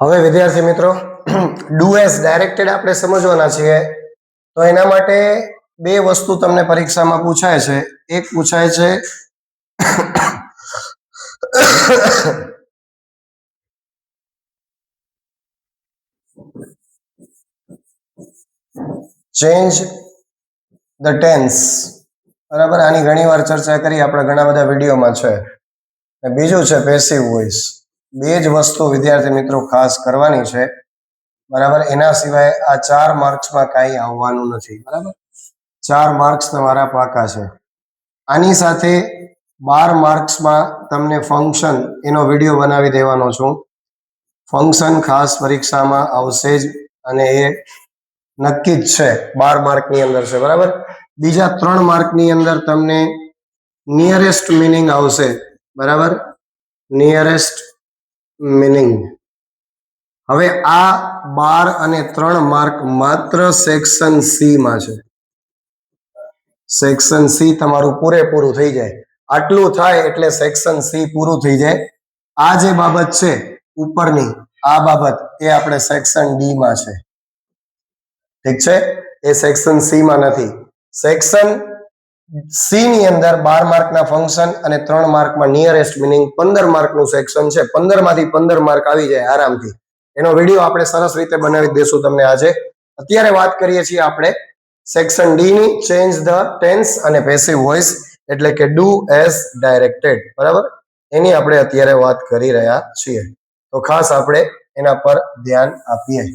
હવે વિદ્યાર્થી મિત્રો ડુ એઝ ડાયરેક્ટેડ આપણે સમજવાના છીએ. તો એના માટે બે વસ્તુ તમને પરીક્ષામાં પૂછાય છે. એક પૂછાય છે ચેન્જ ધ ટેન્સ. બરાબર, આની ઘણી વાર ચર્ચા કરી, આપણા ઘણા બધા વિડીયોમાં છે. બીજું છે પેસિવ વોઇસ. બે જ વસ્તુ વિદ્યાર્થી મિત્રો ખાસ કરવાની છે. બરાબર, એના સિવાય આ 4 માર્ક્સમાં કાંઈ આવવાનું નથી. બરાબર, 4 માર્ક્સ તમારા પાકા છે. આની સાથે 12 માર્ક્સમાં તમને ફંક્શન એનો વિડીયો બનાવી દેવાનો છું. ફંક્શન ખાસ પરીક્ષામાં આવશે જ, અને એ નક્કી જ છે 12 માર્કની અંદર છે. બરાબર, બીજા 3 માર્કની અંદર તમને નિયરેસ્ટ મિનિંગ આવશે. બરાબર, નિયરેસ્ટ મિનિંગ. હવે આ 12 અને 3 માર્ક માત્ર સેક્શન સી માં છે. સેક્શન સી તમારું પૂરેપૂરું થઈ જાય. આટલું થાય એટલે સેક્શન સી પૂરું થઈ જાય. આ જે બાબત છે ઉપરની, આ બાબત એ આપણે સેક્શન ડી માં છે. ઠીક છે, એ સેક્શન સી માં નથી. સેક્શન સી ની અંદર 12 માર્કના ફંક્શન અને 3 માર્કમાં નિયરેસ્ટ મિનિંગ 15 માર્કનું સેક્શન છે. 15 માંથી 15 માર્ક આવી જાય આરામથી. એનો વિડીયો આપણે સરસ રીતે બનાવી દેશું તમને આજે. અત્યારે વાત કરીએ છીએ આપણે સેક્શન ડી ની, ચેન્જ ધ ટેન્સ અને પેસિવ વોઇસ, એટલે કે ડુ એઝ ડાયરેક્ટેડ. બરાબર, એની આપણે અત્યારે વાત કરી રહ્યા છીએ. તો ખાસ આપણે એના પર ધ્યાન આપીએ.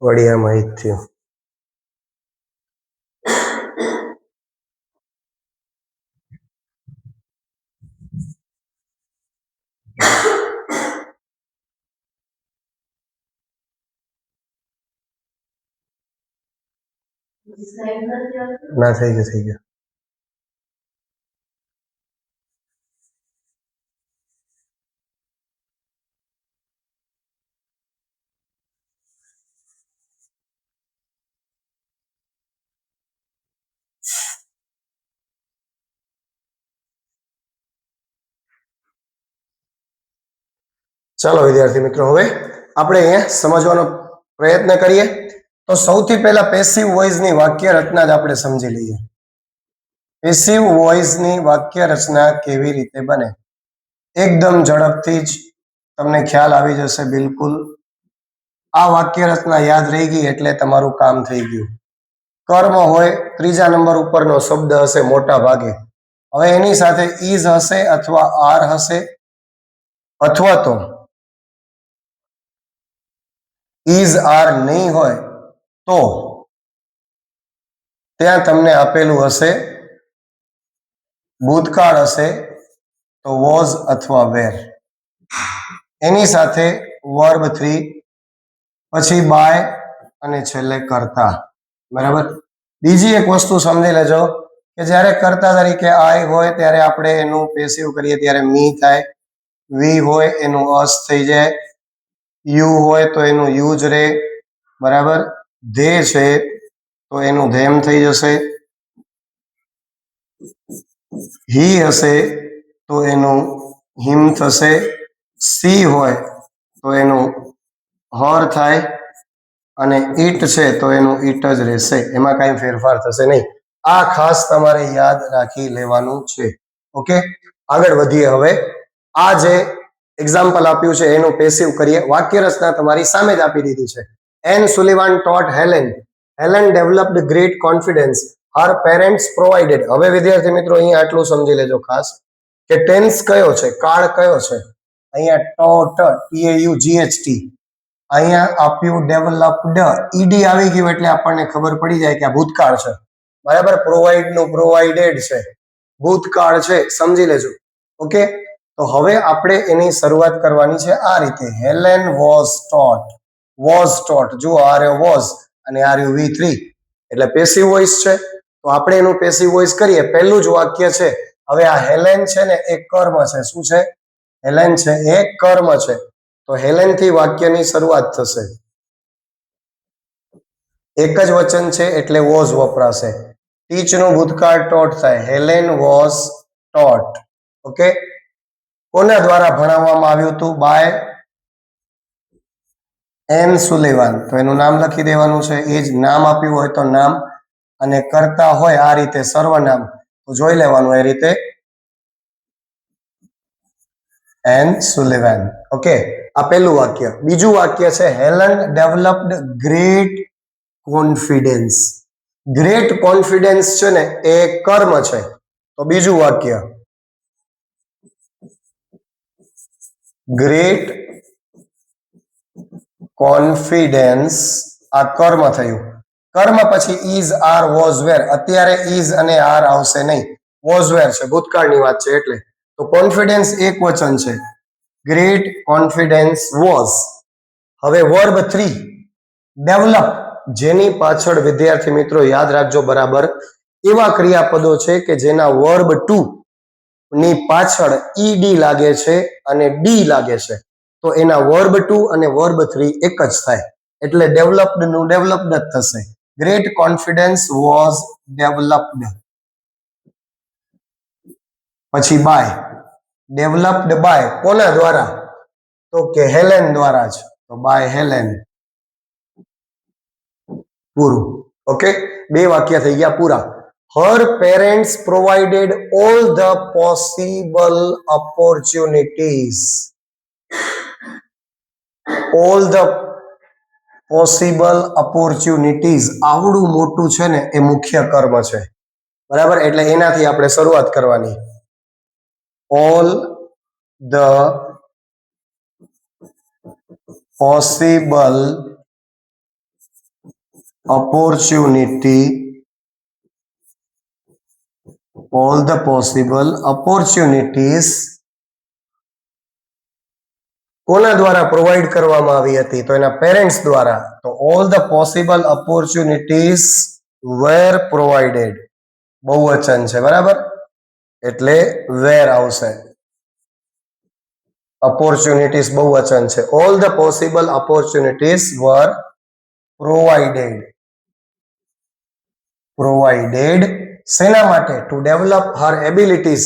વડિયા માહિત થયું. ના થઈ ગયું. ચાલો વિદ્યાર્થી મિત્રો, હવે આપણે અહીંયા સમજવાનો પ્રયત્ન કરીએ. તો સૌથી પહેલા પેસિવ વોઇસ ની વાક્ય રચના જ આપણે સમજી લઈએ. પેસિવ વોઇસ ની વાક્ય રચના કેવી રીતે બને, એકદમ ઝડપથી જ તમને ખ્યાલ આવી જશે. બિલકુલ આ વાક્ય રચના યાદ રહી ગઈ એટલે તમારું કામ થઈ ગયું. કર્મ હોય, ત્રીજા નંબર ઉપરનો શબ્દ હશે મોટા ભાગે. હવે એની સાથે ઇઝ હશે અથવા આર હશે, અથવા તો ઇઝ આર નહીં હોય તો ત્યાં તમને આપેલું હશે ભૂતકાળ હશે તો વોઝ અથવા વેર. એની સાથે વર્બ 3, પછી બાય અને છેલ્લે કરતા. બરાબર, બીજી એક વસ્તુ સમજી લેજો કે જ્યારે કર્તા તરીકે આઈ હોય ત્યારે આપણે એનું પેસિવ કરીએ ત્યારે મી થાય. વી હોય એનું અસ થઈ જાય. યુ હોય તો એનું યુ જ રહે. બરાબર, ધે છે તો એનું ધેમ થઈ જશે. હી હશે તો એનું હિમ થશે. સી હોય તો એનું હર થાય, અને ઈટ છે તો એનું ઈટ જ રહેશે. એમાં કાંઈ ફેરફાર થશે નહીં. આ ખાસ તમારે યાદ રાખી લેવાનું છે. ઓકે, આગળ વધીએ. હવે આ જે એક્ઝામ્પલ આપ્યું છે એનું પેસિવ કરીએ. વાક્ય રચના તમારી સામે જ આપી દીધી છે. Ann Sullivan taught Helen. Helen developed great confidence. Her parents provided. હવે વિદ્યાર્થી મિત્રો અહીંયા આટલું સમજી લેજો ખાસ કે ટેન્સ કયો છે, કાળ કયો છે. અહીંયા ટોટ, TAUGHT. અહીંયા આપ્યું ડેવલપ્ડ, ઈડી આવી ગયું એટલે આપણને ખબર પડી જાય કે આ ભૂતકાળ છે. બરાબર, પ્રોવાઇડ નું પ્રોવાઇડેડ છે, ભૂતકાળ છે, સમજી લેજો. ઓકે, તો હવે આપણે એની શરૂઆત કરવાની છે આ રીતે. Helen was taught. Was taught, જુઓ આ રહ્યો વોઝ અને આ રહ્યું V3 એટલે પેસિવ વોઇસ છે. તો આપણે એનું પેસિવ વોઇસ કરીએ. પહેલું જ વાક્ય છે હવે આ હેલેન છે ને એ કર્મ છે. શું છે? હેલેન છે એ કર્મ છે. તો હેલેન થી વાક્યની શરૂઆત થશે. એક જ વચન છે એટલે વોઝ વપરાશે. ટીચ નું ભૂતકાળ ટોટ થાય. Helen was ટોટ. ઓકે, કોના દ્વારા ભણાવવામાં આવ્યું હતું? By Ann Sullivan. તો એનું નામ લખી દેવાનું છે. એ જ નામ આપ્યું હોય તો નામ, અને કરતા હોય આ રીતે સર્વનામ તો જોઈ લેવાનું એ રીતે એન સુલેવાન. ઓકે, આ પહેલું વાક્ય. બીજું વાક્ય છે Helen developed great confidence. Great confidence છે ને એ કર્મ છે. તો બીજું વાક્ય ગ્રેટ કોન્ફિડન્સ આ કર્મ થયું. કર્મ પછી ઇઝ આર વોઝ વેર. અત્યારે ઇઝ અને આર આવશે નહીં, વોઝ વેર છે, ભૂતકાળની વાત છે એટલે. તો કોન્ફિડન્સ એક વચન છે. Great confidence was. હવે વર્બ 3 ડેવલપ, જેની પાછળ વિદ્યાર્થી મિત્રો યાદ રાખજો બરાબર, એવા ક્રિયાપદો છે કે જેના વર્બ 2 ની પાછળ ઈડી લાગે છે અને ડી લાગે છે. તો એના વર્બ 2 અને વર્બ 3 એક જ થાય. એટલે ડેવલપ્ડ નું ડેવલપ્ડ જ થશે. Great confidence was developed. પછી બાય, ડેવલપ્ડ બાય કોના દ્વારા? તો કે હેલેન દ્વારા જ. તો બાય હેલેન. પૂરું. ઓકે, બે વાક્ય થઈ ગયા પૂરા. હર parents provided all the possible opportunities. All the possible opportunities આવડું મોટું છે ને એ મુખ્ય કર્મ છે. બરાબર, એટલે એનાથી આપણે શરૂઆત કરવાની. All the possible opportunity, all the possible opportunities કોના દ્વારા પ્રોવાઈડ કરવામાં આવી હતી? તો એના પેરેન્ટ્સ દ્વારા. તો all the possible opportunities were provided. બહુવચન છે બરાબર, એટલે વેર આવશે. ઓપોર્ચ્યુનિટીઝ બહુવચન છે. All the possible opportunities were provided. શેના માટે? To develop her abilities.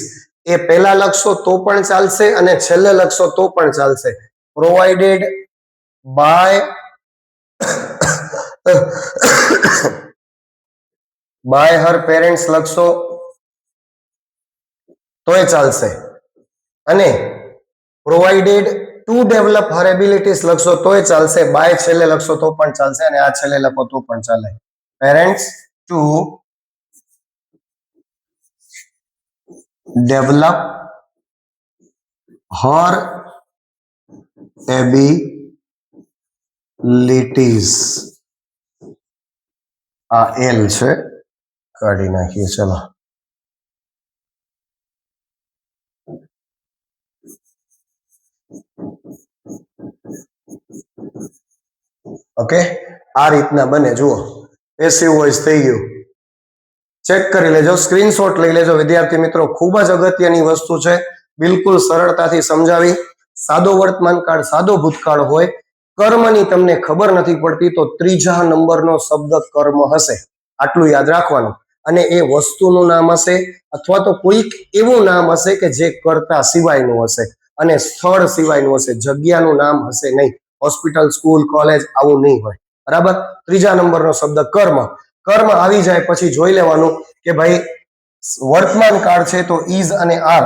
એ પહેલા લખશો તો પણ ચાલશે અને છેલ્લે લખશો તો પણ ચાલશે. પ્રોવાઇડેડ બાય હર પેરેન્ટ્સ લખશો તોય ચાલશે, અને provided two develop her abilities લખશો તોય ચાલશે. બાય છેલ્લે લખશો તો પણ ચાલશે, અને આ છેલ્લે લખો તો પણ ચાલે. Parents two develop her abilities. આ એલ છે, કાઢી નાખીએ. ચલો, ઓકે, આ રીતના બને. જુઓ, પેસિવ વોઇસ થઈ ગયું. ચેક કરી લેજો, સ્ક્રીનશોટ લઈ લેજો વિદ્યાર્થી મિત્રો. ખૂબ જ અગત્યની વસ્તુ છે, બિલકુલ સરળતાથી સમજાવી. સાદો વર્તમાન કાળ, સાદો ભૂતકાળ હોય, કર્મની તમને ખબર નથી પડતી તો ત્રીજા નંબરનો શબ્દ કર્મ હશે. આટલું યાદ રાખવાનું. અને એ વસ્તુનું નામ હશે અથવા તો કોઈક એવું નામ હશે કે જે કર્તા સિવાયનું હશે અને સ્થળ સિવાયનું હશે. જગ્યાનું નામ હશે નહીં. હોસ્પિટલ, સ્કૂલ, કોલેજ આવું નહીં હોય. બરાબર. ત્રીજા નંબરનો શબ્દ કર્મ. કર્મ આવી જાય પછી જોઈ લેવાનું કે ભાઈ વર્તમાન કાળ છે તો ઇઝ અને આર,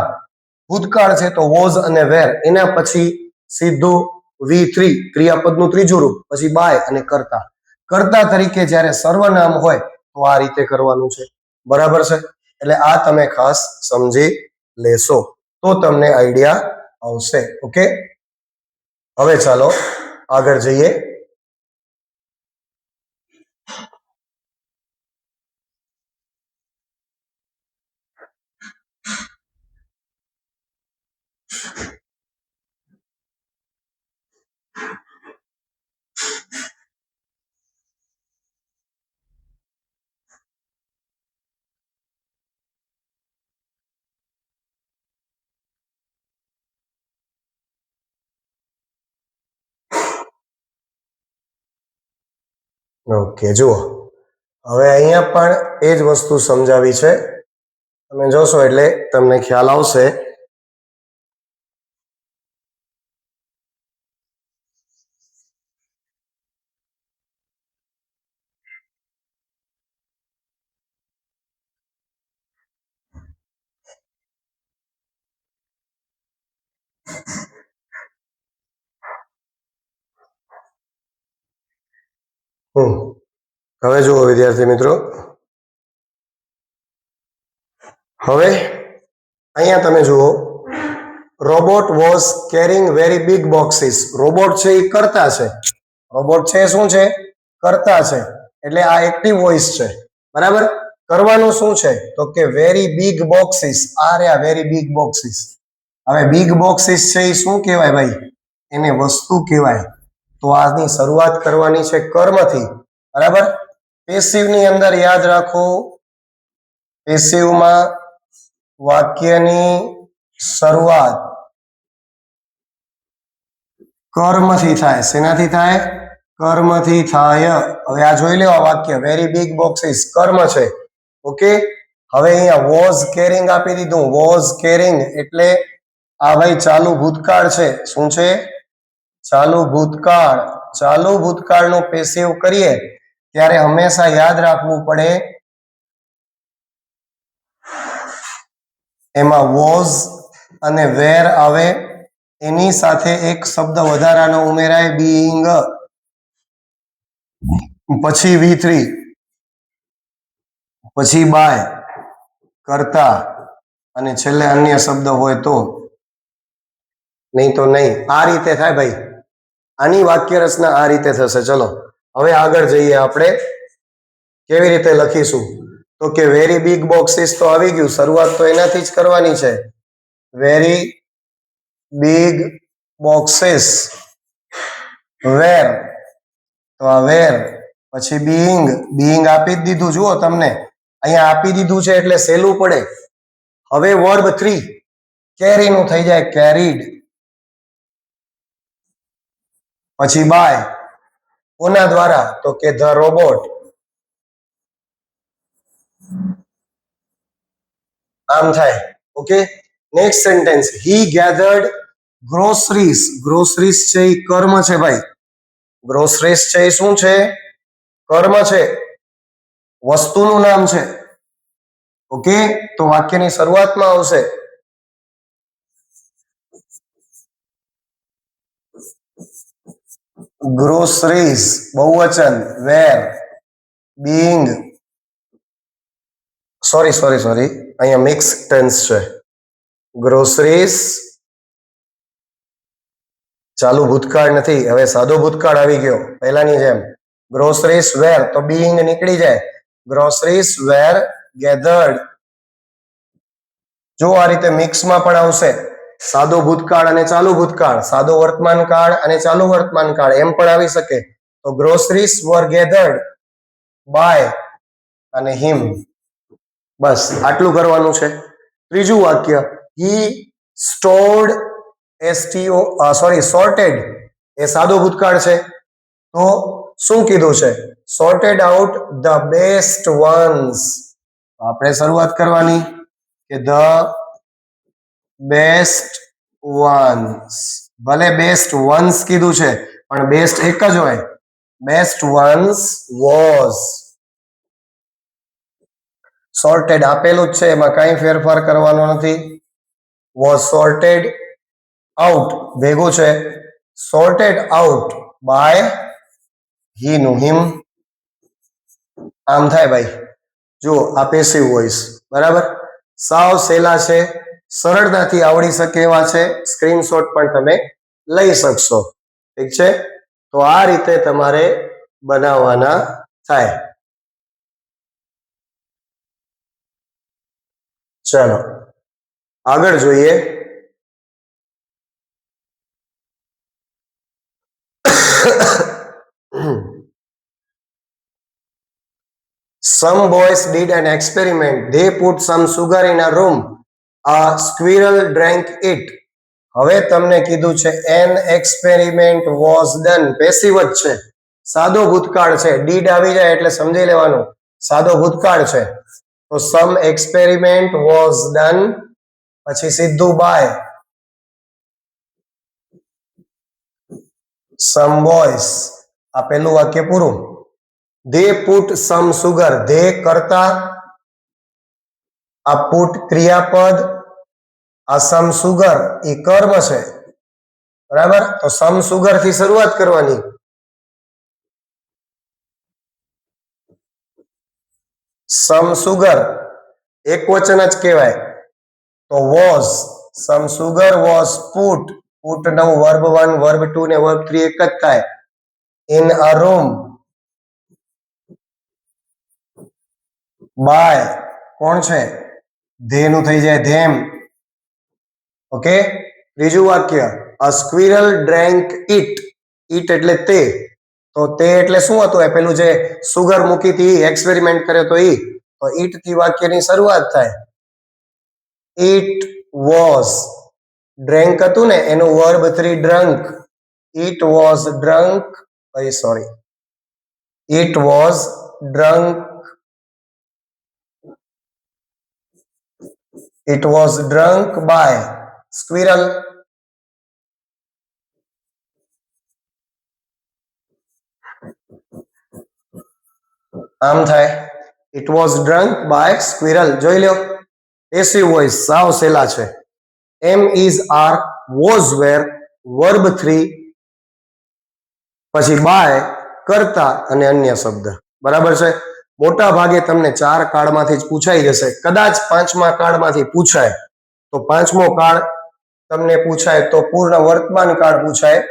ભૂતકાળ છે તો વોઝ અને વેર, એના પછી સીધું V3 ક્રિયાપદનું ત્રીજું રૂપ, પછી બાય અને કર્તા. કર્તા તરીકે જ્યારે સર્વનામ હોય તો આ રીતે કરવાનું છે. બરાબર છે, એટલે આ તમે ખાસ સમજી લેશો તો તમને આઈડિયા આવશે. ઓકે, હવે ચાલો આગળ જઈએ. ઓકે, જુઓ હવે અહીંયા પણ એ જ વસ્તુ સમજાવી છે. તમે જોશો એટલે તમને ખ્યાલ આવશે. હવે જુઓ વિદ્યાર્થી મિત્રો, હવે અહીંયા તમે જુઓ, robot was carrying very big boxes. Robot છે એ કરતા છે. રોબોટ છે શું છે? કરતા છે. એટલે આ એક્ટિવ વોઇસ છે. બરાબર. કરવાનું શું છે? તો કે વેરી બિગ બોક્સીસ. આ રહ્યા વેરી બિગ બોક્સીસ. હવે બિગ બોક્સીસ છે એ શું કહેવાય ભાઈ? એને વસ્તુ કહેવાય. તો આની શરૂઆત કરવાની છે કર્મથી. બરાબર. પેસિવ ની અંદર યાદ રાખો, પેસિવમાં વાક્યની શરૂઆત કર્મથી થાય. શેનાથી થાય? કર્મથી થાય. હવે આ જોઈ લો, આ વાક્ય વેરી બિગ બોક્સીસ કર્મ છે. ઓકે. હવે અહીંયા વોઝ કેરિંગ આપી દીધું. વોઝ કેરિંગ એટલે આ ભાઈ ચાલુ ભૂતકાળ છે. શું છે? ચાલુ ભૂતકાળ. ચાલુ ભૂતકાળનું પેસિવ કરીએ ત્યારે હંમેશા યાદ રાખવું પડે, એમાં વોઝ અને વેર આવે, એની સાથે એક શબ્દ વધારાનો ઉમેરાય, બીઈંગ, પછી V3, પછી બાય, કરતા, અને છેલ્લે અન્ય શબ્દ હોય તો, નહીં તો નહીં. આ રીતે થાય ભાઈ. આની વાક્ય રચના આ રીતે થશે. ચલો હવે આગળ જઈએ. આપણે કેવી રીતે લખીશું? તો કે વેરી બિગ બોક્સીસ તો આવી ગયું. શરૂઆત તો એનાથી જ કરવાની છે. વેરી બિગ બોક્સીસ વેર. તો આ વેર પછી બીઈંગ. બીઈંગ આપી જ દીધું. જુઓ તમને અહીંયા આપી દીધું છે એટલે સહેલું પડે. હવે વર્બ 3 કેરી નું થઈ જાય કેરીડ. પછી બાય કોના દ્વારા? તો કે ધ રોબોટ. આમ થાય. ઓકે. નેક્સ્ટ સેન્ટેન્સ, હી ગેધર્ડ ગ્રોસરીઝ. ગ્રોસરીઝ છે એ કર્મ છે ભાઈ. ગ્રોસરીઝ છે એ શું છે? કર્મ છે, વસ્તુનું નામ છે. ઓકે. તો વાક્યની શરૂઆતમાં આવશે ગ્રોસરીઝ બહુવચન, વેર, બીઈંગ, સોરી અહીંયા મિક્સ ટેન્સ છે. ગ્રોસરીઝ ચાલુ ભૂતકાળ નથી, હવે સાદો ભૂતકાળ આવી ગયો પહેલાની જેમ. ગ્રોસરીઝ વેર તો બીઈંગ નીકળી જાય. ગ્રોસરીઝ વેર ગેધર્ડ. જો આ રીતે મિક્સમાં પણ આવશે, સાદો ભૂતકાળ અને ચાલુ ભૂતકાળ, સાદો વર્તમાન કાળ અને ચાલુ વર્તમાન કાળ, એમ પણ આવી શકે. તો ગ્રોસરીઝ વર ગેધર્ડ બાય અને હિમ. બસ આટલું કરવાનું છે. ત્રીજું વાક્ય, હી સ્ટોર્ડ સોર્ટેડ એ સાદો ભૂતકાળ છે. તો શું કીધું છે? Sorted out the best once. આપણે શરૂઆત કરવાની કે ધ બેસ્ટ વન્સ. ભલે બેસ્ટ વન્સ કીધું છે પણ બેસ્ટ એક જ હોય. Best once was. સોર્ટેડ આપેલું જ છે, એમાં કઈ ફેરફાર કરવાનો નથી. વોઝ સોર્ટેડ આઉટ ભેગું છે. સોર્ટેડ આઉટ બાય હી નું હિમ. આમ થાય ભાઈ. જુઓ આ પેસિવ વોઇસ. બરાબર. સાવ સહેલા છે, સરળતાથી આવડી શકે એવા છે. સ્ક્રીનશોટ પણ તમે લઈ શકશો. ઠીક છે. તો આ રીતે તમારે બનાવવાના થાય. ચાલો આગળ જોઈએ. Some boys did an experiment. They put some sugar in a room. A squirrel drank it. હવે તમને કીધું છે an experiment was done. Passive જ છે. સાદો ભૂતકાળ છે, ડીડ આવી જાય એટલે સમજી લેવાનું સાદો ભૂતકાળ છે. તો સમ એક્સપેરિમેન્ટ વોઝ ડન, પછી સીધું બાય સમ બોયસ, આ પેલું વાક્ય પૂરું. They put some sugar, they કરતા, આ પુટ ક્રિયાપદ, આ સમ સુગર એ કર્મ છે, બરાબર. તો સમ સુગર થી શરૂઆત કરવાની. સમ સુગર એક વચન જ કહેવાય. તો was, some sugar was put, put નું વર્બ 1 વર્બ 2 ને વર્બ 3 એક જ થાય. ઇન અ રૂમ બાય, કોણ છે? ધે નું થઈ જાય ધેમ. ઓકે. ત્રીજું વાક્ય, અ સ્ક્વિરલ ડ્રેન્ક ઇટ, ઇટ એટલે તે. તો તે એટલે શું હતું? એ પેલું જે સુગર મૂકી હતી, એક્સપેરિમેન્ટ કર્યો તો તો ઇટ થી વાક્યની શરૂઆત થાય. ઇટ વોઝ, ડ્રેન્ક હતું ને એનું verb 3 drunk, it was drunk, sorry, it was drunk, it was drunk by squirrel. આમ થાય, it was drunk by squirrel. જોઈ લો, પેસિવ વોઇસ સાવ સેલા છે. Am is are was were verb 3, પછી બાય કરતા અને અન્ય શબ્દ, બરાબર છે. મોટા ભાગે તમને 4 કાળમાંથી જ પૂછાઈ જશે, કદાચ 5મા કાળમાંથી પૂછાય. તો 5મો કાળ તમને પૂછાય તો પૂર્ણ વર્તમાન કાળ પૂછાય,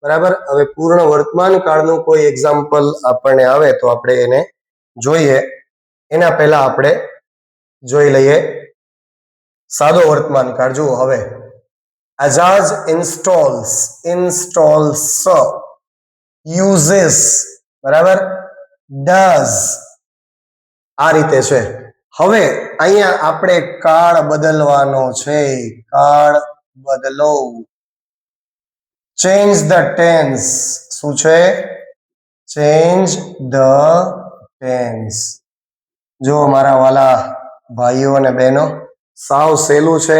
બરાબર. હવે પૂર્ણ વર્તમાન કાળનું કોઈ એક્ઝામ્પલ આપણને આવે તો આપણે એને જોઈએ. એના પહેલા આપણે જોઈ લઈએ સાદો વર્તમાન કાળ. જુઓ હવે, અજાજ ઇન્સ્ટોલ્સ, ઇન્સ્ટોલ્સ, યુઝેસ, બરાબર, ડઝ, આ રીતે છે. હવે અહીંયા આપણે કાળ બદલવાનો છે, કાળ બદલો. ચેન્જ ધ ટેન્સ, શું છે? Change the tense. જો મારા વાલા ભાઈઓ અને બહેનો, સાવ સહેલું છે.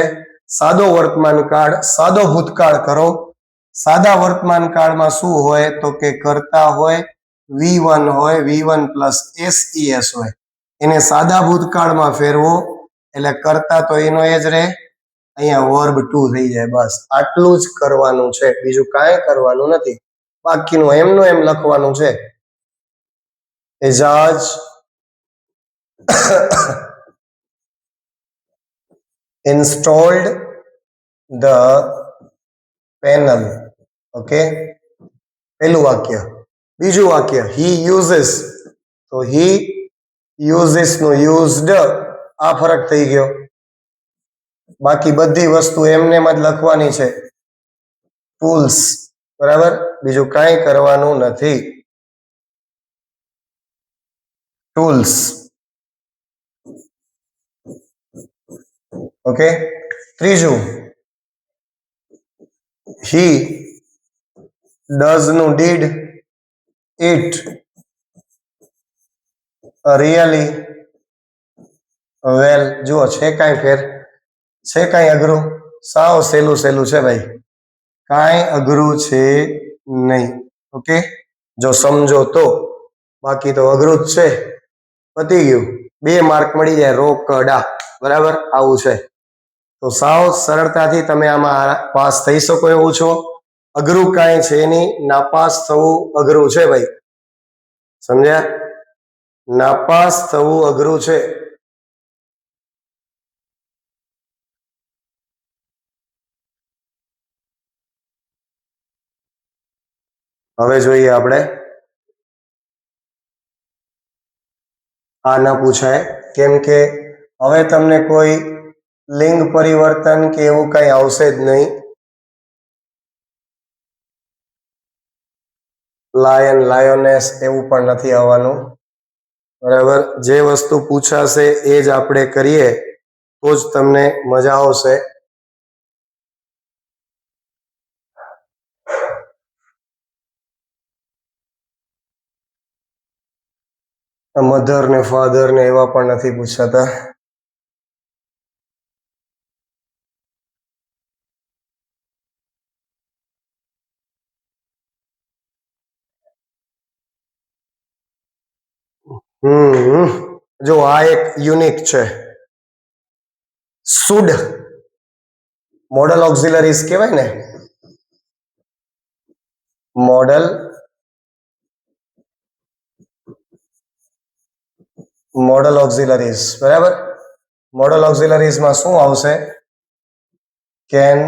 સાદો વર્તમાન કાળ, સાદો ભૂતકાળ કરો. સાદા વર્તમાન કાળમાં શું હોય? તો કે કરતા હોય, V1 હોય, V1 પ્લસ SES હોય. એને સાદા ભૂતકાળમાં ફેરવો એટલે કરતા તો એનો એ જ રહે, અહીંયા વર્બ 2 થઈ જાય. બસ આટલું જ કરવાનું છે, બીજું કાંઈ કરવાનું નથી. બાકીનું એમનું એમ લખવાનું છે. Ejaz installed the panel. Okay, પહેલું વાક્ય. બીજું વાક્ય, he uses, તો he uses નું used, આ ફરક થઈ ગયો. બાકી બધી વસ્તુ એમને જ લખવાની છે, ટૂલ્સ, બરાબર. બીજું કાંઈ કરવાનું નથી. ટૂલ્સ. ઓકે. ત્રીજું, he does નું did, it, really, well. જુઓ, છે કાંઈ ફેર? છે કાંઈ અઘરું? સાવ સહેલું સહેલું છે ભાઈ, કાંઈ અઘરું છે નહીં. ઓકે, જો સમજો તો. બાકી તો અઘરું જ છે. પતી ગયું, 2 માર્ક મળી જાય રોકડા, બરાબર. આવું છે. તો સાવ સરળતાથી તમે આમાં પાસ થઈ શકો એવું છો. અઘરું કાંઈ છે નહીં, નાપાસ થવું અઘરું છે ભાઈ, સમજ્યા? નાપાસ થવું અઘરું છે. હવે જોઈએ આપણે, આ ન પૂછાય કેમ કે હવે તમને કોઈ લિંગ પરિવર્તન કે એવું કઈ આવશે જ નહીં. લાયન, લાયોનેસ એવું પણ નથી આવવાનું, બરાબર. જે વસ્તુ પૂછાશે એ જ આપણે કરીએ તો જ તમને મજા આવશે. મધર ને ફાધર ને એવા પણ નથી પૂછાતા. જો આ એક યુનિક છે. શુડ મોડલ ઓક્ઝિલરીઝ કહેવાય ને, મોડલ ઓક્ઝિલરીઝ, બરાબર. મોડલ ઓક્ઝિલરીઝ માં શું આવશે? કેન,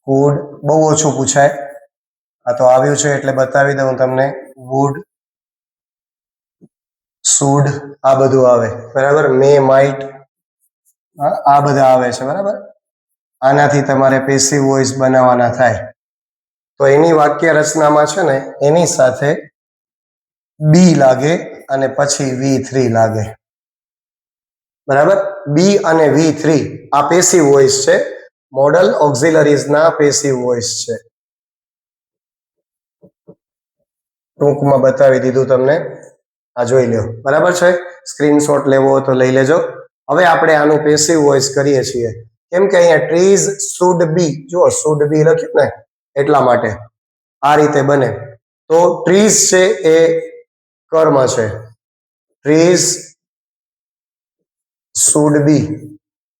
કુડ, બહુ ઓછું પૂછાય. આ તો આવ્યું છે એટલે બતાવી દઉં તમને. વુડ, શુડ, આ બધું આવે, બરાબર. મે, માઇટ, આ બધા આવે છે, બરાબર. આનાથી તમારે પેસિવ વોઇસ બનાવવાના થાય. તો એની વાક્ય રચનામાં છે ને એની સાથે બી લાગે અને પછી V3 લાગે, બરાબર. બી અને V3 આ પેસિવ વોઇસ છે. મોડલ ઓક્ઝિલરીઝ ના પેસિવ વોઇસ છે. ટૂંકમાં બતાવી દીધું તમને. આ જોઈ લો, બરાબર છે. સ્ક્રીનશોટ લેવો હોય તો લઈ લેજો. હવે આપણે આનું પેસિવ વોઇસ કરીએ છીએ. કેમ કે અહીંયા ટ્રીઝ શુડ બી, જો શુડ બી લખ્યું ને એટલા માટે આ રીતે બને. તો ટ્રીઝ છે એ કર્મ છે. Trees should be.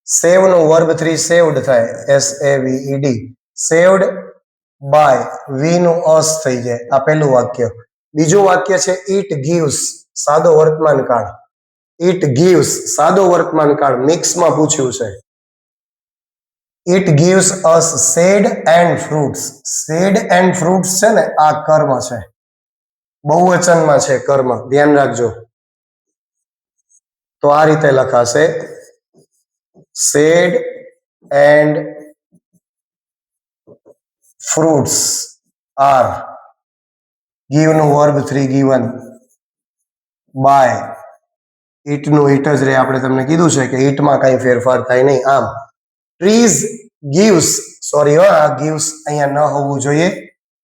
સેવ નું વર્બ 3 સેવ્ડ થાય, SAVED. સેવ્ડ બાય, વી નું અસ થઈ જાય. આ પહેલું વાક્ય. બીજું વાક્ય છે ઇટ ગીવ્સ, સાદો વર્તમાન કાળ. ઇટ ગીવ્સ સાદો વર્તમાન કાળ, મિક્સમાં પૂછ્યું છે. It gives us seeds and fruits. Seeds and fruits છે ને આ કર્મ છે, બહુવચનમાં છે કર્મ, ધ્યાન રાખજો. તો આ રીતે લખાશે, seeds and fruits are, give નું વર્બ 3 ગીવન, બાય, ઈટ નું ઈટ જ રે. આપણે તમને કીધું છે કે ઈટમાં કઈ ફેરફાર થાય નહીં. આમ ટ્રીઝ ગીવ્સ, સોરી આ ગીવ્સ અહીંયા ન હોવું જોઈએ,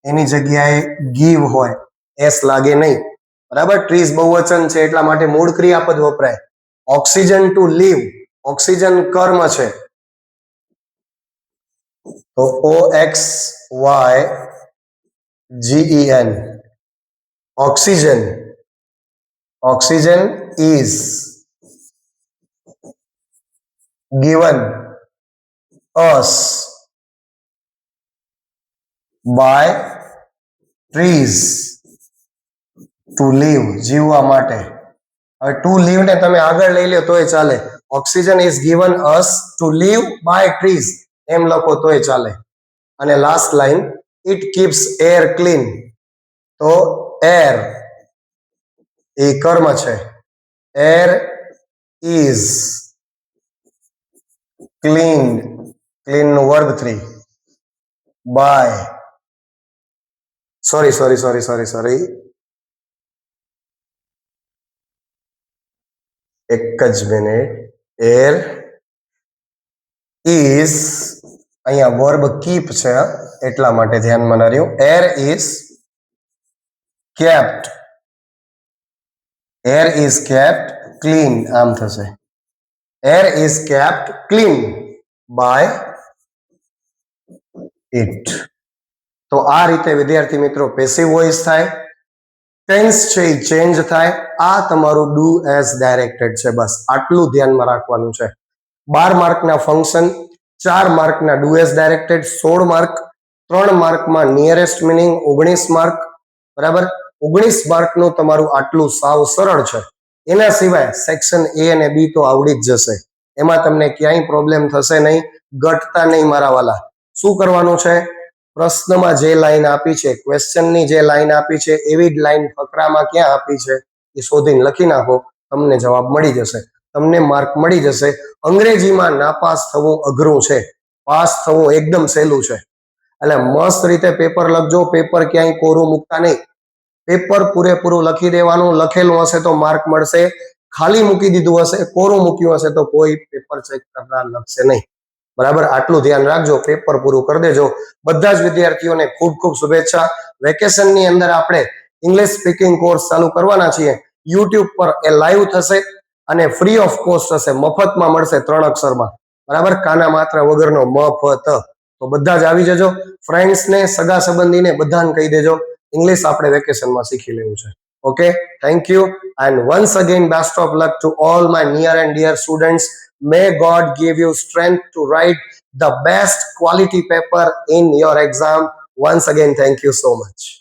એની જગ્યાએ ગીવ હોય, એસ લાગે નહીં, બરાબર. ટ્રીઝ બહુવચન છે એટલા માટે મૂળ ક્રિયાપદ વપરાય. ઓક્સિજન ટુ લીવ, ઓક્સિજન કર્મ છે તો OXYGEN, oxygen. Oxygen is given us by trees to live, જીવવા માટે. હવે ટુ લીવ ને તમે આગળ લઈ લો તોય ચાલે. Oxygen is given us to live by trees એમ લખો તોય ચાલે. અને last line, it keeps air clean, તો એર એ કર્મ છે. એર ઇઝ ક્લીન્ડ, ક્લીન નું વર્બ 3 બાય, સોરી એક જ મિનિટ. એર ઇઝ, અહીંયા વર્બ કીપ છે એટલા માટે ધ્યાનમાં ન રહ્યું. Air is kept, air is kept clean, આમ થશે. Air is kept clean by it. તો આ રીતે વિદ્યાર્થી મિત્રો પેસિવ વોઇસ થાય. ટેન્સ છે એ ચેન્જ થાય. આ તમારું ડુ એઝ ડાયરેક્ટેડ છે. બસ આટલું ધ્યાનમાં રાખવાનું છે. 12 માર્કના ફંક્શન, 4 માર્કના ડુ એઝ ડાયરેક્ટેડ, 16 માર્ક, 3 માર્કમાં નિયરેસ્ટ મિનિંગ, 19 માર્ક, બરાબર. 19 માર્કનું તમારું આટલું સાવ સરળ છે. એના સિવાય સેક્શન A અને B તો આવડી જ જશે. એમાં તમને ક્યાંય પ્રોબ્લેમ થશે નહીં, ઘટતા નહીં મારા વાલા. શું કરવાનું છે? પ્રશ્નમાં જે લાઈન આપી છે, ક્વેશ્ચનની જે લાઈન આપી છે એવી જ લાઈન ફકરામાં ક્યાં આપી છે એ શોધીને લખી નાખો, તમને જવાબ મળી જશે, તમને માર્ક મળી જશે. અંગ્રેજીમાં નાપાસ થવું અઘરું છે, પાસ થવું એકદમ સહેલું છે. એટલે મસ્ત રીતે પેપર લખજો. પેપર ક્યાંય કોરું મૂકતા નહીં. પેપર પૂરેપૂરું લખી દેવાનું. લખેલું હશે તો માર્ક મળશે, ખાલી મૂકી દીધું હશે, કોરું મૂક્યું હશે તો કોઈ પેપર ચેક કરનાર લખશે નહીં, બરાબર. આટલું ધ્યાન રાખજો. પેપર પૂરું કરી દેજો. બધા જ વિદ્યાર્થીઓને ખૂબ ખૂબ શુભેચ્છા. વેકેશનની અંદર આપણે ઇંગ્લિશ સ્પીકિંગ કોર્સ ચાલુ કરવાના છીએ. યુટ્યુબ પર એ લાઈવ થશે અને ફ્રી ઓફ કોસ્ટ હશે, મફતમાં મળશે 3 અક્ષરમાં, બરાબર, કાના માત્ર વગરનો મફત. તો બધા જ આવી જજો, ફ્રેન્ડ્સ ને, સગા સંબંધીને બધાને કહી દેજો, ઇંગ્લિશ આપણે વેકેશનમાં શીખી લેવું છે. Okay, thank you and once again best of luck to all my near and dear students. May God give you strength to write the best quality paper in your exam. Once again, thank you so much.